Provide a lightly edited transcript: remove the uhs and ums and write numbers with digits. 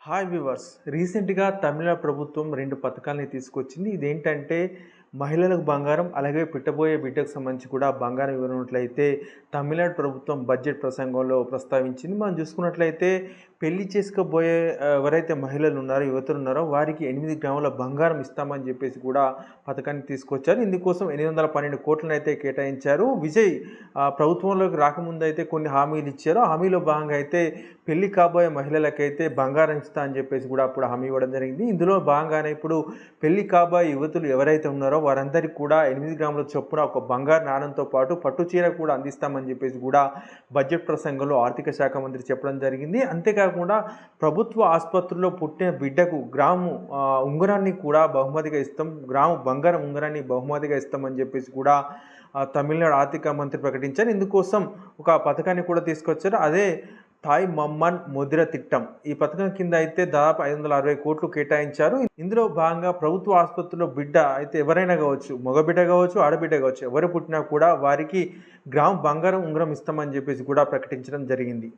Hi viewers. రీసెంట్‌గా తమిళనాడు ప్రభుత్వం 2 పథకాల్ని తీసుకొచ్చింది. ఇదేంటంటే మహిళలకు బంగారం, అలాగే పుట్టబోయే బిడ్డకు సంబంధించి కూడా బంగారం ఇవ్వనున్నట్లయితే తమిళనాడు ప్రభుత్వం బడ్జెట్ ప్రసంగంలో ప్రస్తావించింది. మనం చూసుకున్నట్లయితే పెళ్లి చేసుకోబోయే ఎవరైతే మహిళలు ఉన్నారో, యువతులు ఉన్నారో వారికి 8 గ్రాముల బంగారం ఇస్తామని చెప్పేసి కూడా పథకాన్ని తీసుకొచ్చారు. ఇందుకోసం 812 కోట్లనైతే కేటాయించారు. విజయ్ ప్రభుత్వంలోకి రాకముందు అయితే కొన్ని హామీలు ఇచ్చారు. హామీలో భాగంగా అయితే పెళ్లి కాబోయే మహిళలకైతే బంగారం ఇస్తా అని చెప్పేసి కూడా అప్పుడు హామీ ఇవ్వడం జరిగింది. ఇందులో భాగంగానే ఇప్పుడు పెళ్లి కాబోయే యువతులు ఎవరైతే ఉన్నారో వారందరికీ కూడా 8 గ్రాముల చొప్పున ఒక బంగారు నాణంతో పాటు పట్టు చీర కూడా అందిస్తామని చెప్పేసి కూడా బడ్జెట్ ప్రసంగంలో ఆర్థిక శాఖ మంత్రి చెప్పడం జరిగింది. అంతేకాకుండా ప్రభుత్వ ఆసుపత్రుల్లో పుట్టిన బిడ్డకు గ్రాము ఉంగరాన్ని కూడా బహుమతిగా ఇస్తాం, గ్రాము బంగారం ఉంగరాన్ని బహుమతిగా ఇస్తామని చెప్పేసి కూడా తమిళనాడు ఆర్థిక మంత్రి ప్రకటించారు. ఇందుకోసం ఒక పథకాన్ని కూడా తీసుకొచ్చారు. అదే తాయ్ మమ్మన్ ముద్ర తిట్టం. ఈ పథకం కింద అయితే దాదాపు 560 కోట్లు కేటాయించారు. ఇందులో భాగంగా ప్రభుత్వ ఆసుపత్రిలో బిడ్డ అయితే ఎవరైనా కావచ్చు, మగబిడ్డ కావచ్చు, ఆడబిడ్డ కావచ్చు, ఎవరు పుట్టినా కూడా వారికి గ్రామ్ బంగారం ఉంగరం ఇస్తామని చెప్పేసి కూడా ప్రకటించడం జరిగింది.